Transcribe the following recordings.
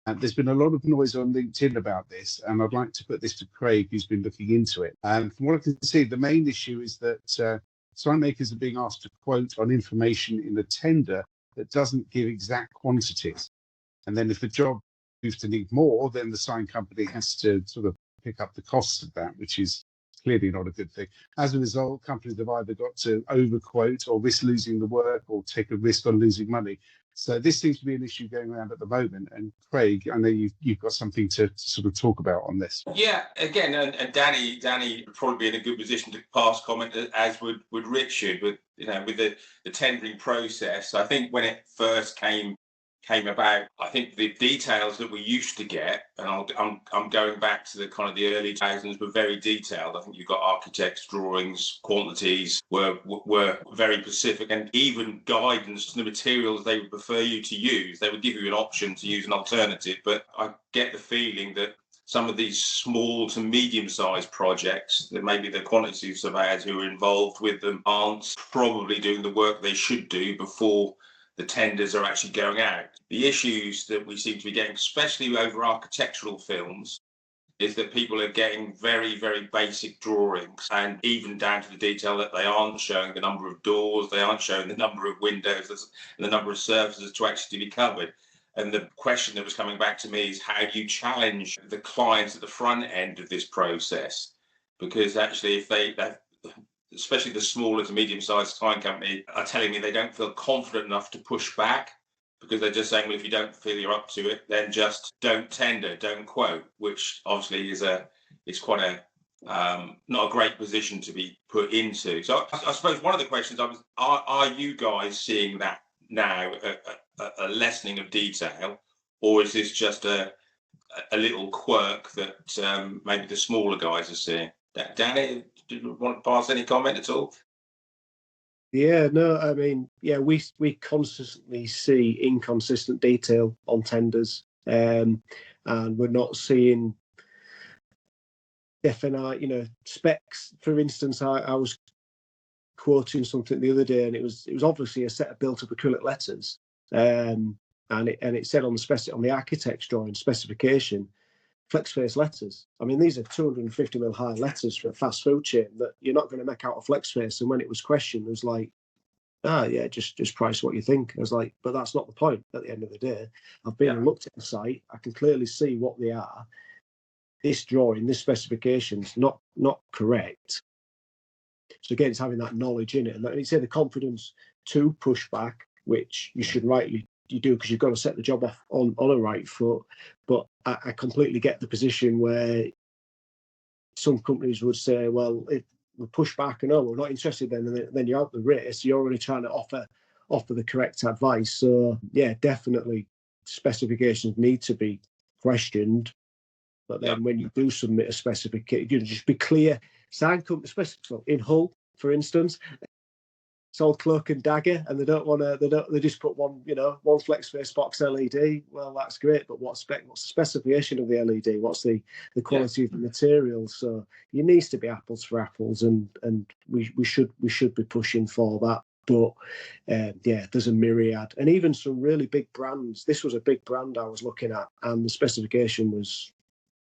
There's been a lot of noise on LinkedIn about this, and I'd like to put this to Craig, who's been looking into it. And from what I can see, the main issue is that sign makers are being asked to quote on information in a tender that doesn't give exact quantities. And then if the job proves to need more, then the sign company has to sort of pick up the costs of that, which is clearly not a good thing. As a result, companies have either got to overquote or risk losing the work or take a risk on losing money. So this seems to be an issue going around at the moment. And Craig, I know you've got something to sort of talk about on this. Yeah, again, and Danny would probably be in a good position to pass comment, as would Richard, with the tendering process. I think when it first came about, I think the details that we used to get, and I'm going back to the kind of the early 2000s, were very detailed. I think you've got architects' drawings, quantities were very specific, and even guidance to the materials they would prefer you to use. They would give you an option to use an alternative, but I get the feeling that some of these small to medium-sized projects, that maybe the quantity surveyors who are involved with them aren't probably doing the work they should do before the tenders are actually going out. The issues that we seem to be getting, especially over architectural films, is that people are getting very, very basic drawings, and even down to the detail that they aren't showing the number of doors, they aren't showing the number of windows and the number of surfaces to actually be covered. And the question that was coming back to me is, how do you challenge the clients at the front end of this process? Because actually, if they especially the smaller to medium-sized sign company, are telling me they don't feel confident enough to push back, because they're just saying, well, if you don't feel you're up to it, then just don't tender, don't quote, which obviously is quite a not a great position to be put into. So I suppose one of the questions are you guys seeing that now, a lessening of detail, or is this just a little quirk that maybe the smaller guys are seeing? Danny, do you want to pass any comment at all? Yeah, no, I mean, yeah, we consistently see inconsistent detail on tenders, and we're not seeing definite, specs. For instance, I was quoting something the other day, and it was obviously a set of built-up acrylic letters, and it said on the architect's drawing specification, flex face letters. I mean, these are 250 mil high letters for a fast food chain that you're not going to make out a flex face. And when it was questioned, it was like, yeah, just price what you think. I was like, but that's not the point at the end of the day. I've been and looked at the site. I can clearly see what they are. This drawing, this specification's not correct. So again, it's having that knowledge in it. And it's the confidence to push back, which you should rightly you do, because you've got to set the job off on a right foot. But I completely get the position where some companies would say, well, if we push back and we're not interested, then you're out the race. You're only trying to offer the correct advice. So yeah, definitely specifications need to be questioned. But then when you do submit a specification, just be clear. Sign company specific in Hull, for instance, it's all cloak and dagger, and they don't want to. They just put one flex face box LED. Well, that's great, but what's the specification of the LED? What's the quality of the material? So it needs to be apples for apples, and we should be pushing for that. But there's a myriad, and even some really big brands. This was a big brand I was looking at, and the specification was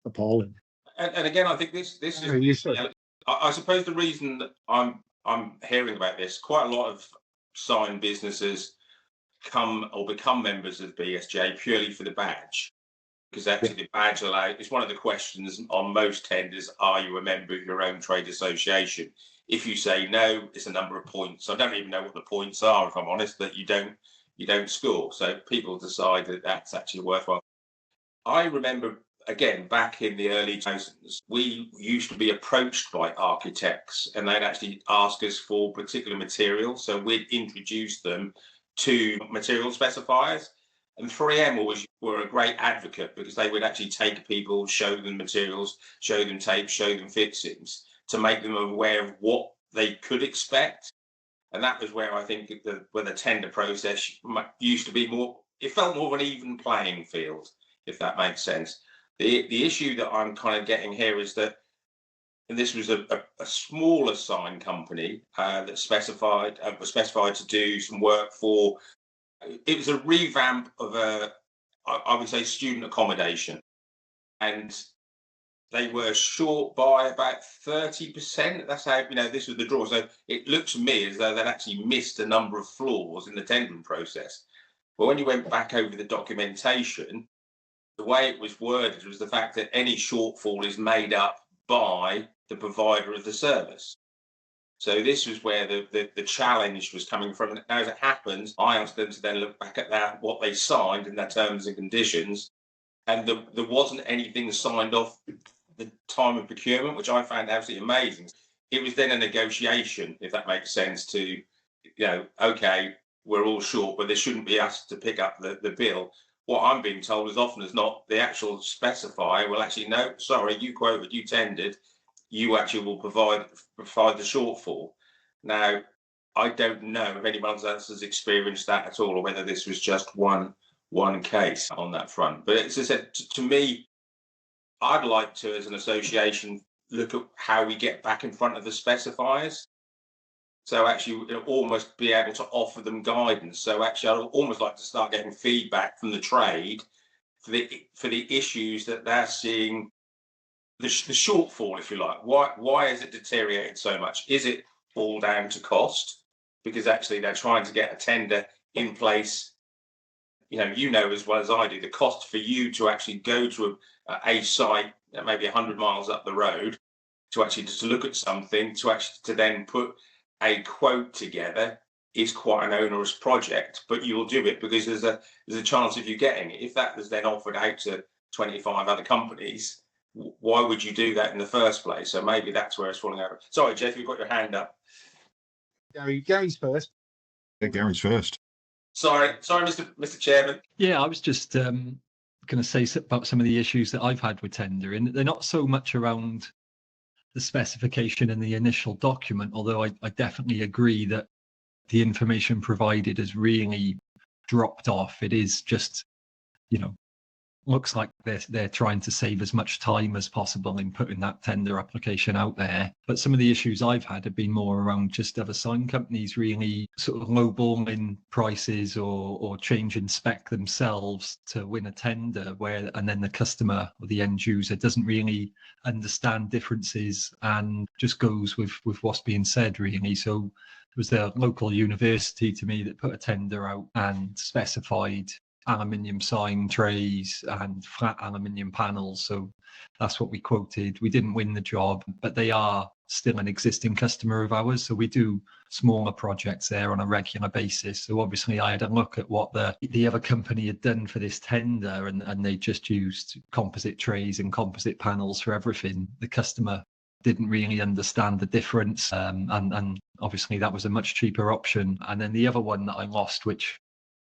appalling. And again, I think this is. I suppose the reason that I'm hearing about this, quite a lot of sign businesses come or become members of BSGA purely for the badge, because actually the badge it's one of the questions on most tenders: are you a member of your own trade association? If you say no, it's a number of points. I don't even know what the points are, if I'm honest, that you don't score. So people decide that that's actually worthwhile. I remember, again, back in the early 2000s, we used to be approached by architects, and they'd actually ask us for particular materials. So we'd introduce them to material specifiers. And 3M were a great advocate, because they would actually take people, show them materials, show them tapes, show them fixings, to make them aware of what they could expect. And that was where I think where the tender process used to be more, it felt more of an even playing field, if that makes sense. The issue that I'm kind of getting here is that, and this was a smaller sign company that was specified to do some work for. It was a revamp of I would say student accommodation, and they were short by about 30%. That's how, this was the draw. So it looked to me as though they'd actually missed a number of flaws in the tendering process. But when you went back over the documentation, the way it was worded was the fact that any shortfall is made up by the provider of the service. So this was where the challenge was coming from. Now, as it happens, I asked them to then look back at what they signed in their terms and conditions, and there wasn't anything signed off the time of procurement, which I found absolutely amazing. It was then a negotiation, if that makes sense, to, okay, we're all short, but there shouldn't be us to pick up the bill. What I'm being told as often as not, the actual specifier will actually, no, sorry, you quoted, you tendered, you actually will provide the shortfall. Now, I don't know if anyone else has experienced that at all, or whether this was just one case on that front. But as I said, to me, I'd like to, as an association, look at how we get back in front of the specifiers. So actually, almost be able to offer them guidance. So actually, I'd almost like to start getting feedback from the trade for the issues that they're seeing, the shortfall, if you like. Why has it deteriorated so much? Is it all down to cost? Because actually, they're trying to get a tender in place. As well as I do, the cost for you to actually go to a site maybe 100 miles up the road to actually just look at something, to then put a quote together is quite an onerous project, but you'll do it because there's a chance of you getting it. If that was then offered out to 25 other companies, why would you do that in the first place? So maybe that's where it's falling over. Sorry, Jeff, you've got your hand up. Gary's first. Yeah, Gary's first. Sorry, Mr. Chairman. Yeah, I was just going to say about some of the issues that I've had with tendering. They're not so much around the specification in the initial document, although I definitely agree that the information provided has really dropped off. It is just, looks like they're trying to save as much time as possible in putting that tender application out there. But some of the issues I've had have been more around just other sign companies really sort of lowballing prices or changing spec themselves to win a tender, and then the customer or the end user doesn't really understand differences and just goes with what's being said, really. So it was the local university to me that put a tender out and specified aluminium sign trays and flat aluminium panels. So that's what we quoted. We didn't win the job, but they are still an existing customer of ours. So we do smaller projects there on a regular basis. So obviously I had a look at what the other company had done for this tender, and they just used composite trays and composite panels for everything. The customer didn't really understand the difference. And obviously that was a much cheaper option. And then the other one that I lost, which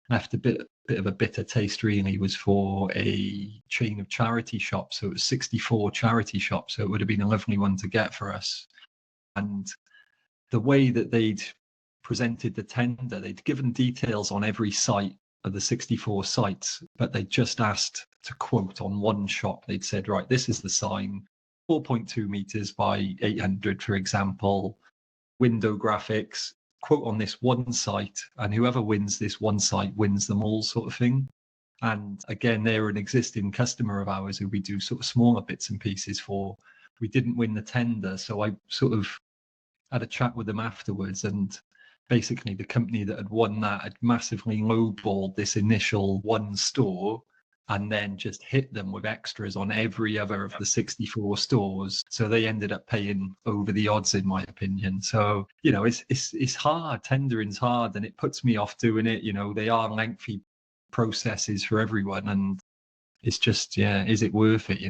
left a bit of a bitter taste, really, was for a chain of charity shops. So it was 64 charity shops. So it would have been a lovely one to get for us. And the way that they'd presented the tender, they'd given details on every site of the 64 sites, but they just asked to quote on one shop. They'd said, right, this is the sign, 4.2 meters by 800, for example, window graphics, quote on this one site, and whoever wins this one site wins them all, sort of thing. And again, they're an existing customer of ours who we do sort of smaller bits and pieces for. We didn't win the tender, so I sort of had a chat with them afterwards, and basically the company that had won that had massively lowballed this initial one store and then just hit them with extras on every other of the 64 stores. So they ended up paying over the odds, in my opinion. So, it's hard. Tendering's hard, and it puts me off doing it. They are lengthy processes for everyone, and it's just, is it worth it?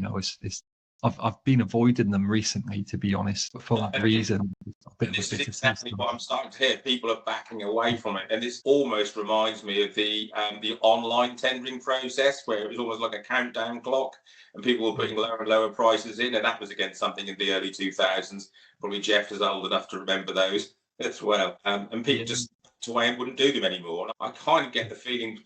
I've been avoiding them recently, to be honest, for that reason. This is exactly what I'm starting to hear. People are backing away from it, and this almost reminds me of the online tendering process, where it was almost like a countdown clock, and people were putting lower and lower prices in, and that was against something in the early 2000s. Probably Jeff is old enough to remember those as well. And people just away and wouldn't do them anymore. And I kind of get the feeling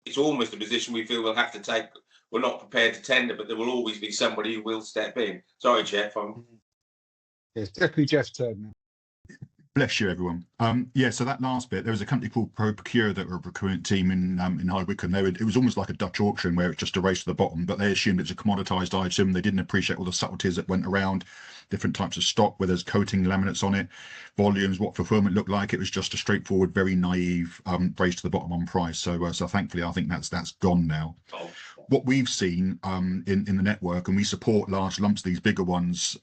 it's almost a position we feel we'll have to take. We're not prepared to tender, but there will always be somebody who will step in. Sorry, Jeff. It's definitely Jeff's turn now. Bless you, everyone. Yeah, so that last bit, there was a company called ProProcure that were a procurement team in High Wycombe. It was almost like a Dutch auction where it's just a race to the bottom, but they assumed it's a commoditized item. They didn't appreciate all the subtleties that went around, different types of stock, where there's coating laminates on it, volumes, what fulfillment looked like. It was just a straightforward, very naive race to the bottom on price. So thankfully, I think that's gone now. What we've seen in the network, and we support large lumps, these bigger ones,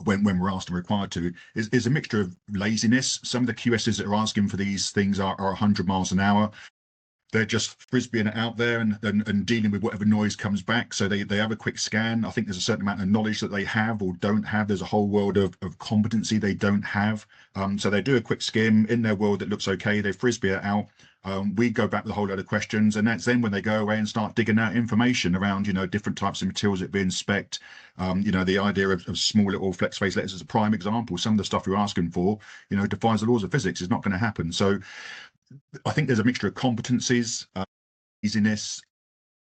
when we're asked and required to, is a mixture of laziness. Some of the QSs that are asking for these things are 100 miles an hour. They're just frisbeeing it out there and dealing with whatever noise comes back. So they have a quick scan. I think there's a certain amount of knowledge that they have or don't have. There's a whole world of competency they don't have. So they do a quick skim. In their world, it looks okay. They frisbee it out. We go back with a whole load of questions, and that's then when they go away and start digging out information around, different types of materials that being spec'd. The idea of small little flex face letters is a prime example. Some of the stuff you're asking for, defies the laws of physics. It's not going to happen. So I think there's a mixture of competencies, easiness,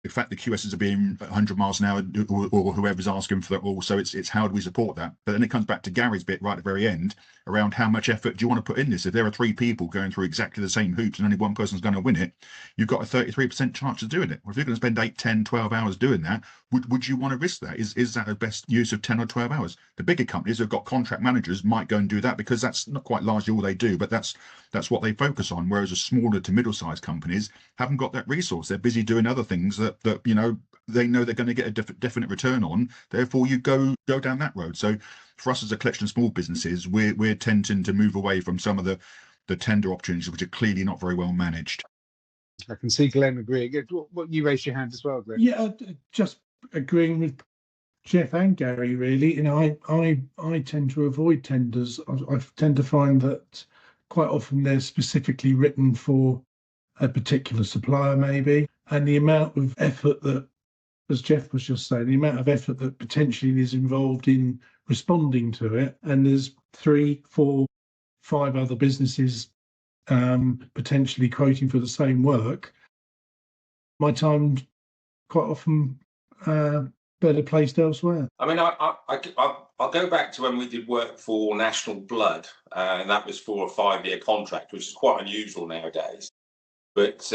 the fact the QSs are being 100 miles an hour, or whoever's asking for that all. So it's how do we support that? But then it comes back to Gary's bit right at the very end around how much effort do you want to put in this? If there are 3 people going through exactly the same hoops and only one person's going to win it, you've got a 33% chance of doing it. Or if you're going to spend 8, 10, 12 hours doing that, would you want to risk that? Is that the best use of 10 or 12 hours? The bigger companies who've got contract managers might go and do that because that's not quite largely all they do, but that's what they focus on. Whereas the smaller to middle-sized companies haven't got that resource. They're busy doing other things that they know they're going to get a definite return on. Therefore, you go down that road. So for us as a collection of small businesses, we're tending to move away from some of the tender opportunities, which are clearly not very well managed. I can see Glenn agreeing. What you raised your hand as well, Glenn? Yeah, just agreeing with Jeff and Gary, really. I tend to avoid tenders. I tend to find that quite often they're specifically written for a particular supplier, maybe, and the amount of effort that, as Jeff was just saying, the amount of effort that potentially is involved in responding to it, and there's 3, 4, 5 other businesses potentially quoting for the same work, my time quite often better placed elsewhere. I mean, I'll go back to when we did work for National Blood, and that was for a 5-year contract, which is quite unusual nowadays. But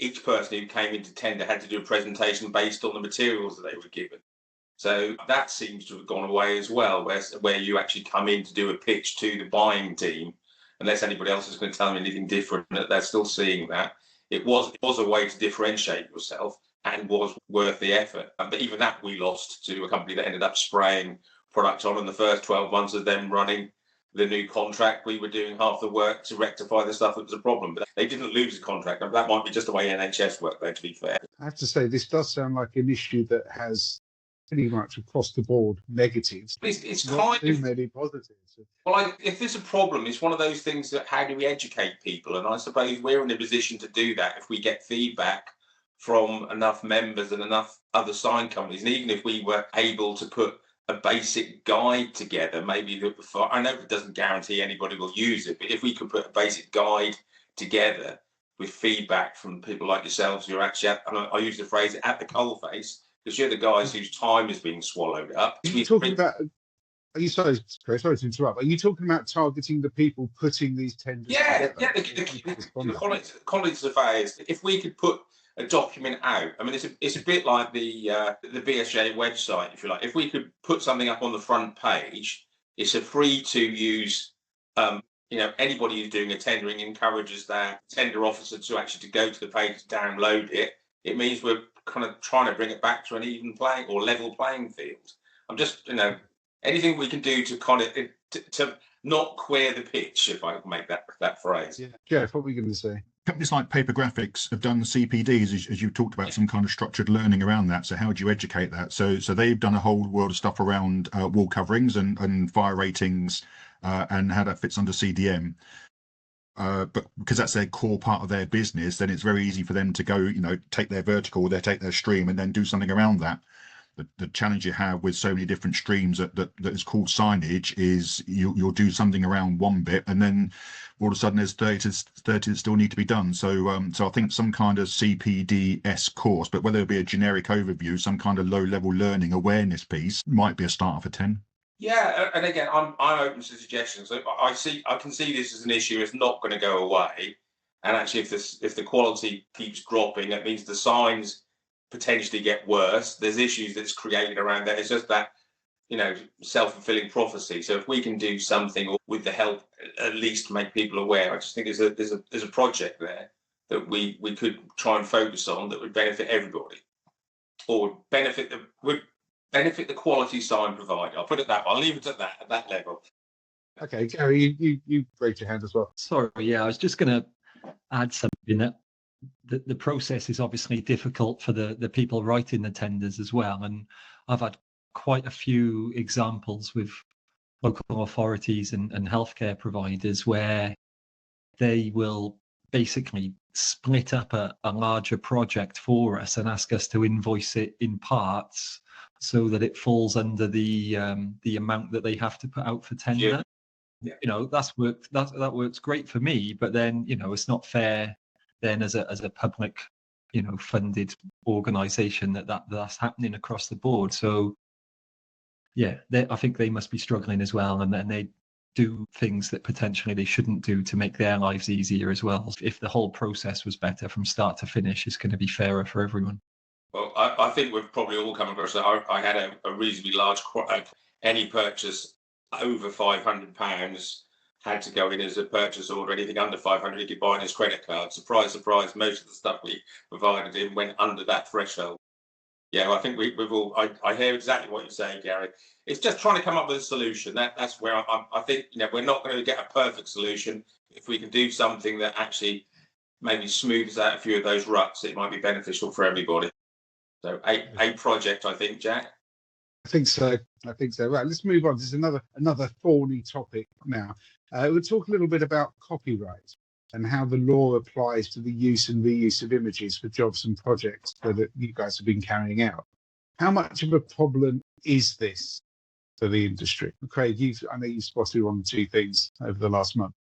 each person who came into tender had to do a presentation based on the materials that they were given. So that seems to have gone away as well, where you actually come in to do a pitch to the buying team, unless anybody else is going to tell them anything different. They're still seeing that. It was a way to differentiate yourself and was worth the effort. But even that we lost to a company that ended up spraying product on in the first 12 months of them running the new contract. We were doing half the work to rectify the stuff that was a problem, but they didn't lose the contract. That might be just the way NHS work, though, to be fair. I have to say, this does sound like an issue that has pretty much across the board negatives. It's not kind too of many positives. well, if there's a problem, it's one of those things that how do we educate people? And I suppose we're in a position to do that if we get feedback from enough members and enough other sign companies. And even if we were able to put a basic guide together, maybe I know it doesn't guarantee anybody will use it, but if we could put a basic guide together with feedback from people like yourselves who are actually I use the phrase at the coalface, because you're the guys whose time is being swallowed up. Are you talking about? Are you sorry, Chris? Sorry to interrupt. Are you talking about targeting the people putting these tenders together? Yeah, the college surveyors. If we could put a document out, I mean, it's a bit like the BSGA website, if you like. If we could put something up on the front page, it's a free to use. Anybody who's doing a tendering encourages their tender officer to actually go to the page to download it. It means we're kind of trying to bring it back to an even playing or level playing field. I'm just, anything we can do to kind of to not queer the pitch, if I can make that phrase. Yeah, Jeff, what were you going to say? Companies like Paper Graphics have done CPDs, as you talked about, some kind of structured learning around that. So how do you educate that? So they've done a whole world of stuff around wall coverings and fire ratings and how that fits under CDM. But because that's their core part of their business, then it's very easy for them to go, take their vertical, take their stream, and then do something around that. The challenge you have with so many different streams that is called signage is you'll do something around one bit, and then all of a sudden there's 30 that still need to be done. So I think some kind of CPD-S course, but whether it be a generic overview, some kind of low-level learning awareness piece, might be a start for 10. Yeah, and again, I'm open to suggestions. I can see this as an issue. It's not going to go away, and actually, if the quality keeps dropping, that means the signs potentially get worse. There's issues that's created around that. It's just that, self-fulfilling prophecy. So if we can do something, or with the help, at least make people aware, I just think there's a project there that we could try and focus on that would benefit everybody, or would benefit the quality sign provider. I'll put it that way. I'll leave it at that level. Okay, Gary, you raised your hand as well. Sorry, yeah, I was just going to add something that the process is obviously difficult for the people writing the tenders as well. And I've had quite a few examples with local authorities and healthcare providers where they will basically split up a larger project for us and ask us to invoice it in parts so that it falls under the amount that they have to put out for tender. Yeah. That works great for me, but then it's not fair then as a public funded organization that's happening across the board. So yeah, I think they must be struggling as well, and then they do things that potentially they shouldn't do to make their lives easier as well. If the whole process was better from start to finish, it's going to be fairer for everyone. Well, I think we've probably all come across that. I had a reasonably large any purchase over £500 had to go in as a purchase order. Anything under 500 he could buy on his credit card. Surprise, surprise, most of the stuff we provided him went under that threshold. Yeah, I think we've all. I hear exactly what you're saying, Gary. It's just trying to come up with a solution. That's where I think we're not going to get a perfect solution. If we can do something that actually maybe smooths out a few of those ruts, it might be beneficial for everybody. So a project, I think, Jack. I think so. Right, let's move on. This is another thorny topic now. We'll talk a little bit about copyright and how the law applies to the use and reuse of images for jobs and projects that you guys have been carrying out. How much of a problem is this for the industry? Craig, I know you've spotted one or two things over the last month.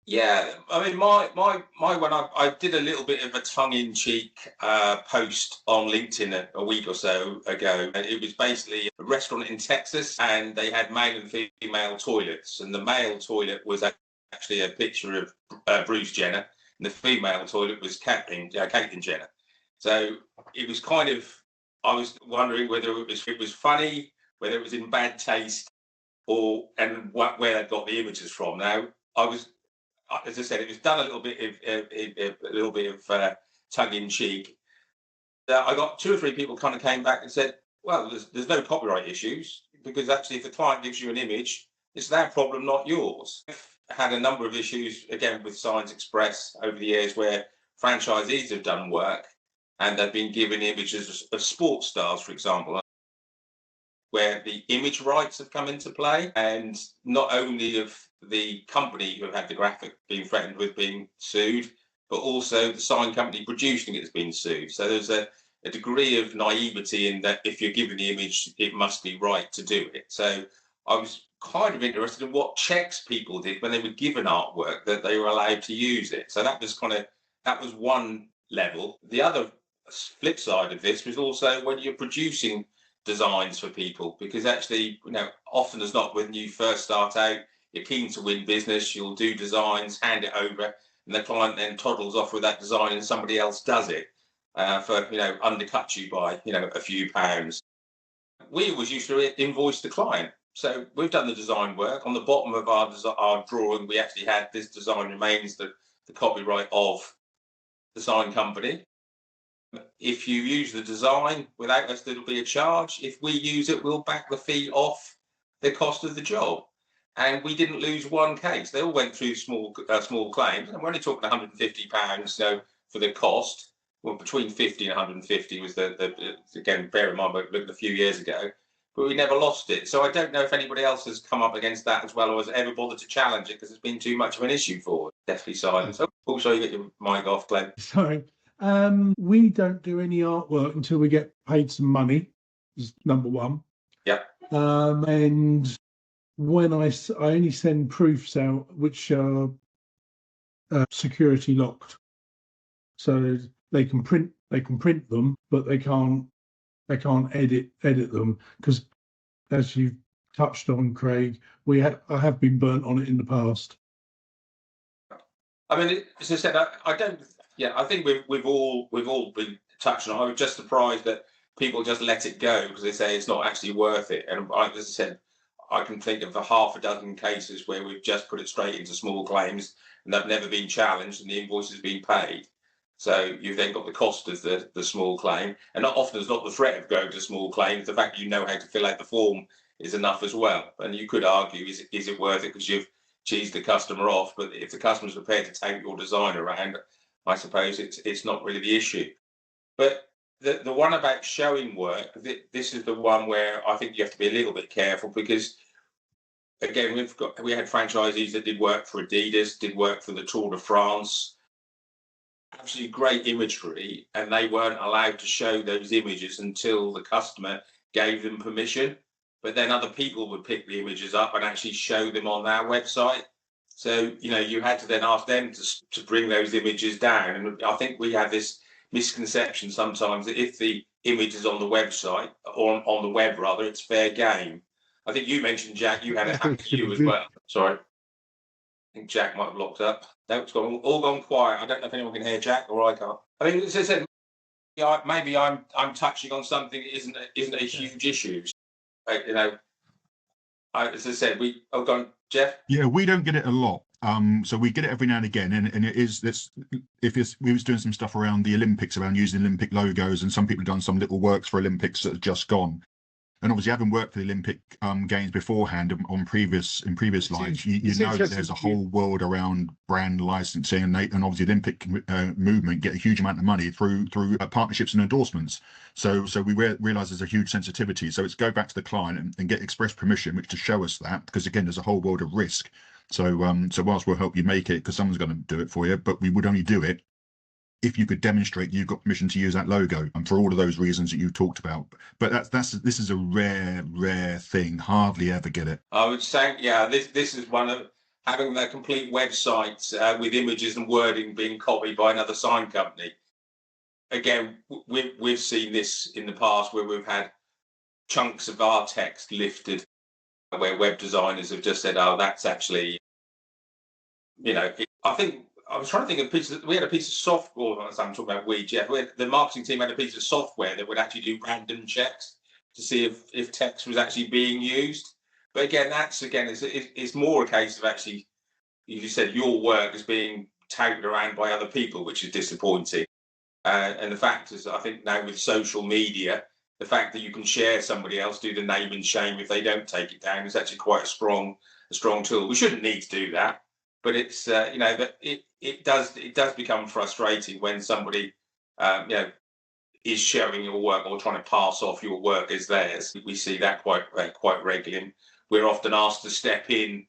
Yeah, I mean, my one, I did a little bit of a tongue-in-cheek post on LinkedIn a week or so ago. It was basically a restaurant in Texas, and they had male and female toilets, and the male toilet was actually a picture of Bruce Jenner, and the female toilet was Caitlyn Jenner. So it was kind of, I was wondering whether it was funny, whether it was in bad taste, and where they got the images from. Now, as I said, it was done a little bit of tongue in cheek. I got 2 or 3 people kind of came back and said, "Well, there's no copyright issues, because actually, if the client gives you an image, it's their problem, not yours." I've had a number of issues again with Signs Express over the years where franchisees have done work and they've been given images of sports stars, for example, where the image rights have come into play, and not only of the company who have had the graphic being threatened with being sued, but also the sign company producing it has been sued. So there's a degree of naivety in that if you're given the image, it must be right to do it. So I was kind of interested in what checks people did when they were given artwork that they were allowed to use it. So that was one level. The other flip side of this was also when you're producing designs for people, because actually, often as not, when you first start out, you're keen to win business, you'll do designs, hand it over, and the client then toddles off with that design and somebody else does it for undercut you by a few pounds. We always used to invoice the client. So we've done the design work. On the bottom of our drawing, we actually had this design remains the copyright of the sign company. If you use the design without us, there'll be a charge. If we use it, we'll back the fee off the cost of the job. And we didn't lose one case. They all went through small claims, and we're only talking £150, for the cost. Well, between 50 and 150 was the again, bear in mind, we're looking a few years ago, but we never lost it. So I don't know if anybody else has come up against that as well, or has ever bothered to challenge it because it's been too much of an issue for it. Definitely silence. Oh, sorry, you get your mic off, Glenn. Sorry. We don't do any artwork until we get paid some money, is number one. Yeah. And when I only send proofs out which are security locked, so they can print them, but they can't edit them, because as you've touched on, Craig. I have been burnt on it in the past. I mean, as I said, I don't. Yeah, I think we've all been touched on. I was just surprised that people just let it go because they say it's not actually worth it. And as I said, I can think of a half a dozen cases where we've just put it straight into small claims and they've never been challenged and the invoice has been paid. So you've then got the cost of the small claim, and not often it's not the threat of going to small claims. The fact that you know how to fill out the form is enough as well. And you could argue, is it worth it because you've cheesed the customer off? But if the customer's prepared to take your design around, I suppose it's not really the issue. But the one about showing work, this is the one where I think you have to be a little bit careful because, again, we had franchisees that did work for Adidas, did work for the Tour de France, absolutely great imagery, and they weren't allowed to show those images until the customer gave them permission. But then other people would pick the images up and actually show them on their website. So, you had to then ask them to bring those images down. And I think we have this misconception sometimes that if the image is on the website, or on the web rather, it's fair game. I think you mentioned, Jack, you had it happen to you as well. Sorry. I think Jack might have locked up. No, it's all gone quiet. I don't know if anyone can hear Jack or I can't. I mean, as I said, maybe I'm touching on something that isn't a huge issue. As I said, go on, Jeff. Yeah, we don't get it a lot. So we get it every now and again, and it is this. We was doing some stuff around the Olympics, around using Olympic logos, and some people have done some little works for Olympics that have just gone. And obviously, having worked for the Olympic Games beforehand in previous lives, you know that there's a whole world around brand licensing, and obviously the Olympic movement get a huge amount of money through partnerships and endorsements. So we realise there's a huge sensitivity. So it's go back to the client and get express permission, which to show us that, because again, there's a whole world of risk. So whilst we'll help you make it, because someone's going to do it for you, but we would only do it if you could demonstrate you've got permission to use that logo, and for all of those reasons that you talked about. But this is a rare thing. Hardly ever get it. I would say, yeah, this is one of having a complete website with images and wording being copied by another sign company. Again, we've seen this in the past where we've had chunks of our text lifted, where web designers have just said, "Oh, that's actually," I think. I was trying to think of we had a piece of software. I'm talking about Jeff. The marketing team had a piece of software that would actually do random checks to see if text was actually being used. But again, it's more a case of actually, you said your work is being touted around by other people, which is disappointing. And the fact is, I think now with social media, the fact that you can share somebody else, do the name and shame if they don't take it down, is actually quite a strong tool. We shouldn't need to do that. But it's but it does become frustrating when somebody is sharing your work or trying to pass off your work as theirs. We see that quite regularly. We're often asked to step in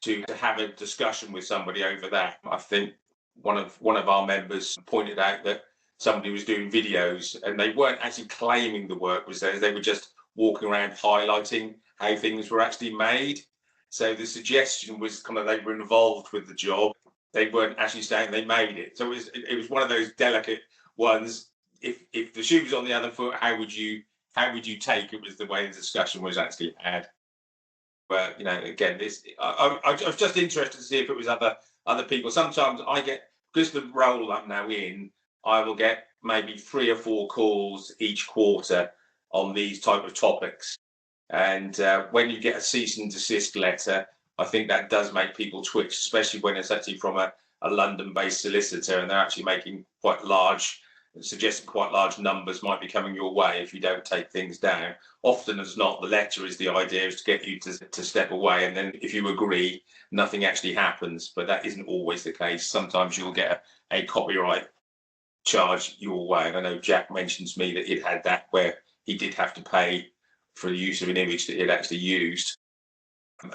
to have a discussion with somebody over that. I think one of our members pointed out that somebody was doing videos and they weren't actually claiming the work was theirs. They were just walking around highlighting how things were actually made. So the suggestion was kind of they were involved with the job. They weren't actually saying they made it. So it was one of those delicate ones. If the shoe was on the other foot, how would you take it? Was the way the discussion was actually had. But again, I was just interested to see if it was other people. Sometimes I get, because the role I'm now in, I will get maybe 3 or 4 calls each quarter on these type of topics. And when you get a cease and desist letter, I think that does make people twitch, especially when it's actually from a London-based solicitor and they're actually making suggesting quite large numbers might be coming your way if you don't take things down. Often as not, the letter is the idea is to get you to step away, and then if you agree, nothing actually happens. But that isn't always the case. Sometimes you'll get a copyright charge your way. And I know Jack mentions to me that he'd had that where he did have to pay for the use of an image that he had actually used,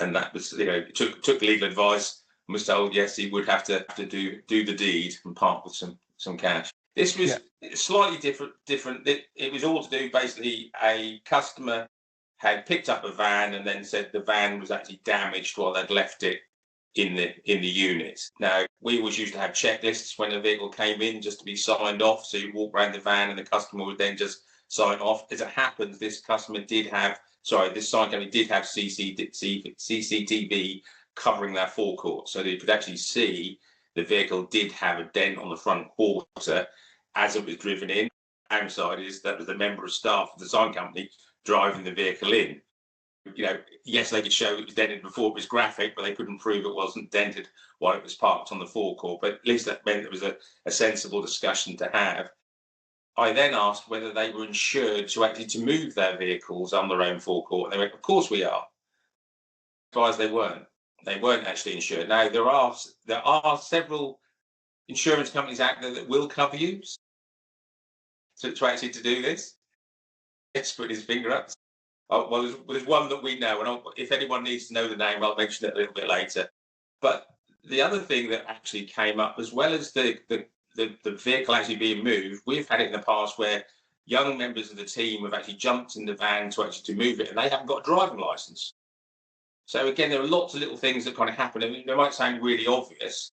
and that was took legal advice and was told yes he would have to do the deed and part with some cash. This was slightly different. It was all to do basically a customer had picked up a van and then said the van was actually damaged while they'd left it in the unit. Now we always used to have checklists when a vehicle came in just to be signed off, so you walk around the van and the customer would then just sign off. As it happens, this customer did have, this sign company did have CCTV covering their forecourt, so they could actually see the vehicle did have a dent on the front quarter as it was driven in. Downside is that was the member of staff of the sign company driving the vehicle in. Yes, they could show it was dented before it was graphic, but they couldn't prove it wasn't dented while it was parked on the forecourt. But at least that meant it was a sensible discussion to have. I then asked whether they were insured to move their vehicles on their own forecourt, and they went, "Of course we are." As far as they weren't actually insured. Now there are several insurance companies out there that will cover you to do this. It's put his finger up. Well, there's one that we know, and if anyone needs to know the name, I'll mention it a little bit later. But the other thing that actually came up, as well as the vehicle actually being moved, we've had it in the past where young members of the team have actually jumped in the van to move it, and they haven't got a driving license. So again, there are lots of little things that kind of happen. I mean, they might sound really obvious,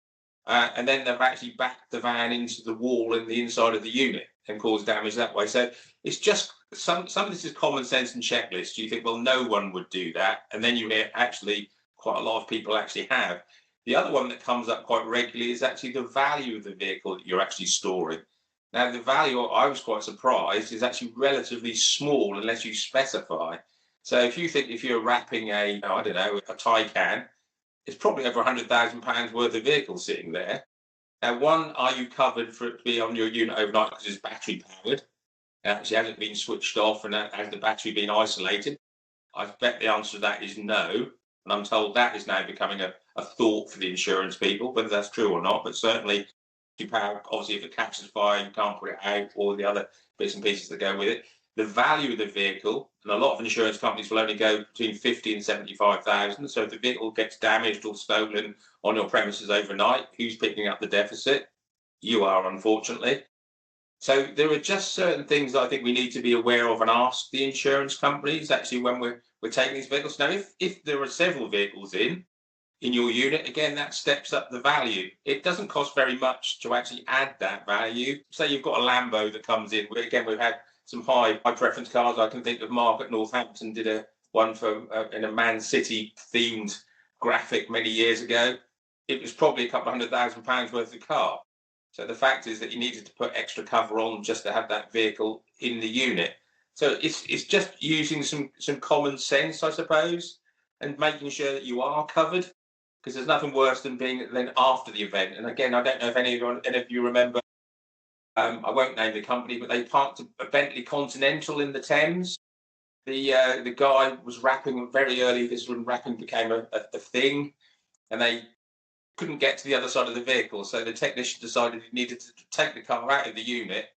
and then they've actually backed the van into the wall in the inside of the unit and caused damage that way. So it's just some of this is common sense and checklists. You think, well, no one would do that, and then you hear actually quite a lot of people actually have. The other one that comes up quite regularly is actually the value of the vehicle that you're actually storing. Now, the value, I was quite surprised, is actually relatively small unless you specify. So if you're wrapping a Taycan, it's probably over £100,000 worth of vehicle sitting there. Now, one, are you covered for it to be on your unit overnight because it's battery powered? It actually hasn't been switched off, and has the battery been isolated? I bet the answer to that is no. And I'm told that is now becoming a thought for the insurance people, whether that's true or not. But certainly, obviously, if it catches fire, you can't put it out, or the other bits and pieces that go with it. The value of the vehicle, and a lot of insurance companies will only go between 50 and 75,000. So if the vehicle gets damaged or stolen on your premises overnight, who's picking up the deficit? You are, unfortunately. So there are just certain things that I think we need to be aware of and ask the insurance companies actually when we're taking these vehicles. Now, if there are several vehicles in your unit, again, that steps up the value. It doesn't cost very much to actually add that value. Say you've got a Lambo that comes in. Again, we've had some high preference cars. I can think of Mark at Northampton did one in a Man City themed graphic many years ago. It was probably a couple of £100,000 worth of car. So the fact is that you needed to put extra cover on just to have that vehicle in the unit. So it's just using some common sense, I suppose, and making sure that you are covered, because there's nothing worse than being then after the event. And again, I don't know if any of you remember. I won't name the company, but they parked a Bentley Continental in the Thames. The guy was wrapping very early. This when wrapping became a thing, and they couldn't get to the other side of the vehicle. So the technician decided he needed to take the car out of the unit,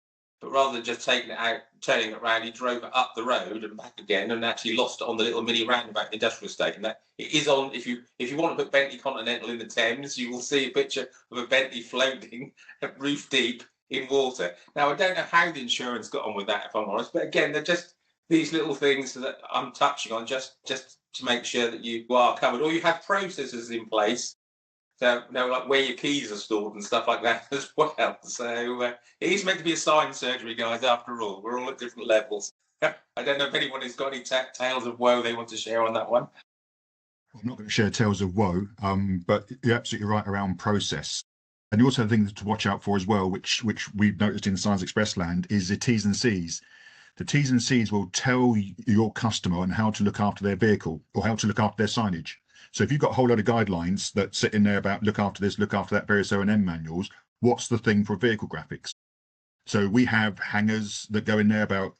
but rather than just taking it out, turning it around, he drove it up the road and back again, and actually lost it on the little mini roundabout industrial estate. And that it is on. If you want to put Bentley Continental in the Thames, you will see a picture of a Bentley floating roof deep in water. Now, I don't know how the insurance got on with that, if I'm honest, but again, they're just these little things that I'm touching on just to make sure that you are covered, or you have processes in place. So, like where your keys are stored and stuff like that as well. So it is meant to be a sign surgery, guys, after all. We're all at different levels. I don't know if anyone has got any tales of woe they want to share on that one. I'm not going to share tales of woe, but you're absolutely right around process. And you also have things to watch out for as well, which we've noticed in Science Express land, is the T's and C's. The T's and C's will tell your customer on how to look after their vehicle or how to look after their signage. So if you've got a whole lot of guidelines that sit in there about look after this, look after that, various O&M manuals, what's the thing for vehicle graphics? So we have hangers that go in there about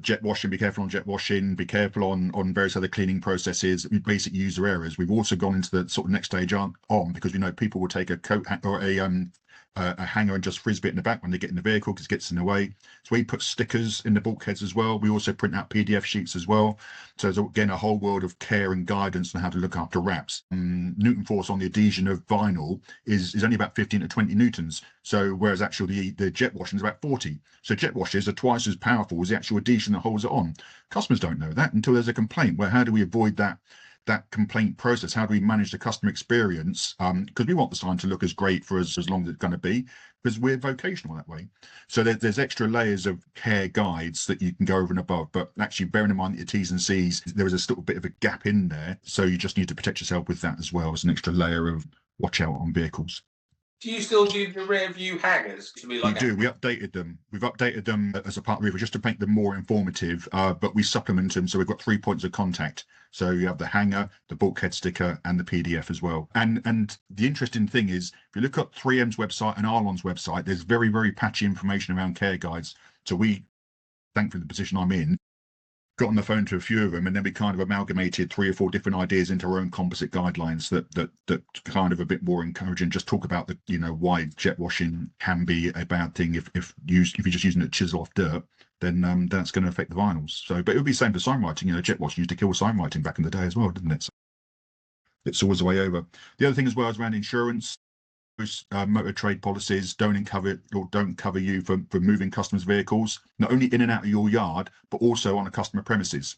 jet washing, be careful on jet washing, be careful on various other cleaning processes, basic user errors. We've also gone into the sort of next stage on because we know people will take a coat or a hanger and just frisbee it in the back when they get in the vehicle because it gets in the way. So we put stickers in the bulkheads as well. We also print out PDF sheets as well. So there's again a whole world of care and guidance on how to look after wraps. Newton force on the adhesion of vinyl is only about 15 to 20 newtons. So whereas actually the jet washing is about 40. So jet washers are twice as powerful as the actual adhesion that holds it on. Customers don't know that until there's a complaint. Well, how do we avoid that that complaint process? How do we manage the customer experience? Because we want the sign to look as great for us as long as it's going to be, because we're vocational that way. So there's extra layers of care guides that you can go over and above, but actually bearing in mind that your T's and C's, there is a little bit of a gap in there. So you just need to protect yourself with that as well as an extra layer of watch out on vehicles. Do you still do the rear view hangers? We do. We updated them. We've updated them as a part of the review just to make them more informative, but we supplement them. So we've got 3 points of contact. So you have the hanger, the bulkhead sticker, and the PDF as well. And the interesting thing is, if you look at 3M's website and Arlon's website, there's very, very patchy information around care guides. So we, thankfully, the position I'm in, got on the phone to a few of them, and then we kind of amalgamated 3 or 4 different ideas into our own composite guidelines that kind of a bit more encouraging. Just talk about the, you know, why jet washing can be a bad thing if you're just using it to chisel off dirt, then that's going to affect the vinyls. So, but it would be the same for sign writing. You know, jet washing used to kill sign writing back in the day as well, didn't it? So it's always the way over. The other thing as well is around insurance. Motor trade policies don't cover you for moving customers' vehicles, not only in and out of your yard, but also on a customer premises.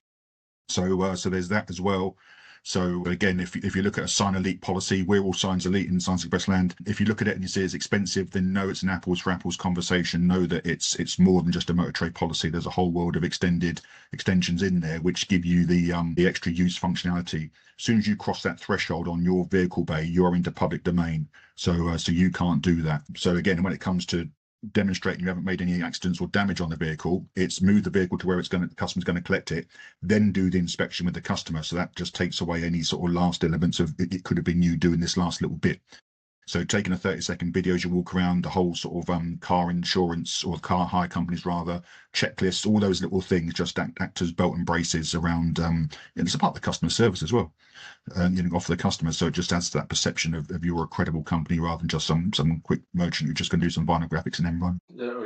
So there's that as well. So again, if you look at a Sign Elite policy, we're all Signs Elite in Signs Express land. If you look at it and you see it's expensive, then know it's an apples for apples conversation. Know that it's more than just a motor trade policy. There's a whole world of extensions in there which give you the extra use functionality. As soon as you cross that threshold on your vehicle bay, you're into public domain. So you can't do that. So again, when it comes to demonstrating you haven't made any accidents or damage on the vehicle, it's move the vehicle to where the customer's going to collect it, then do the inspection with the customer. So that just takes away any sort of last elements of it could have been you doing this last little bit. So taking a 30-second video as you walk around, the whole sort of car insurance, or car hire companies rather, checklists, all those little things just act as belt and braces around, it's a part of the customer service as well, offer the customer. So it just adds to that perception of you're a credible company rather than just some quick merchant who's just going to do some vinyl graphics and then run.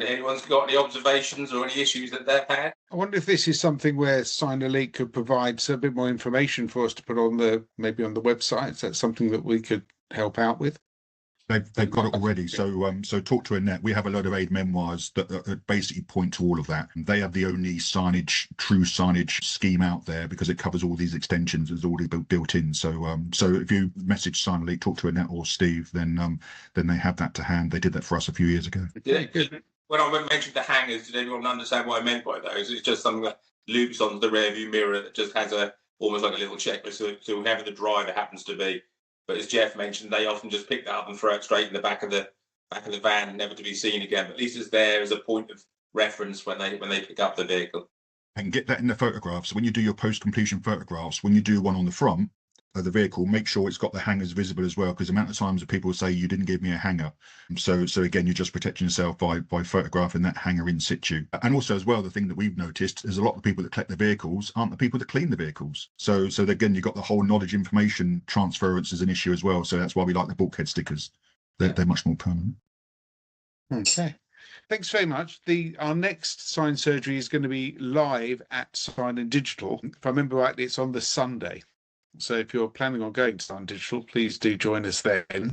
Anyone's got any observations or any issues that they've had? I wonder if this is something where Sign Elite could provide a bit more information for us to put on maybe on the website. Is that something that we could help out with? They've got it already. So talk to Annette. We have a load of aid memoirs that basically point to all of that. They have the only true signage scheme out there because it covers all these extensions. It's already built in. So if you message Sign Elite, talk to Annette or Steve, then they have that to hand. They did that for us a few years ago. Yeah, when I mentioned the hangers, did anyone understand what I meant by those? It's just something that loops onto the rear view mirror that just has almost like a little checklist. So whoever the driver happens to be. But as Jeff mentioned, they often just pick that up and throw it straight in the back of the van, never to be seen again. But at least it's there as a point of reference when they pick up the vehicle. And get that in the photographs. When you do your post-completion photographs, when you do one on the front of the vehicle, make sure it's got the hangers visible as well, because the amount of times that people say you didn't give me a hanger. So again, you're just protecting yourself by photographing that hanger in situ. And also as well, the thing that we've noticed is a lot of the people that collect the vehicles aren't the people that clean the vehicles. So again, you've got the whole knowledge information transference as an issue as well. So that's why we like the bulkhead stickers. They're much more permanent. Okay. Thanks very much. Our next sign surgery is going to be live at Sign and Digital. If I remember rightly, it's on the Sunday. So if you're planning on going to Sign Digital, please do join us then.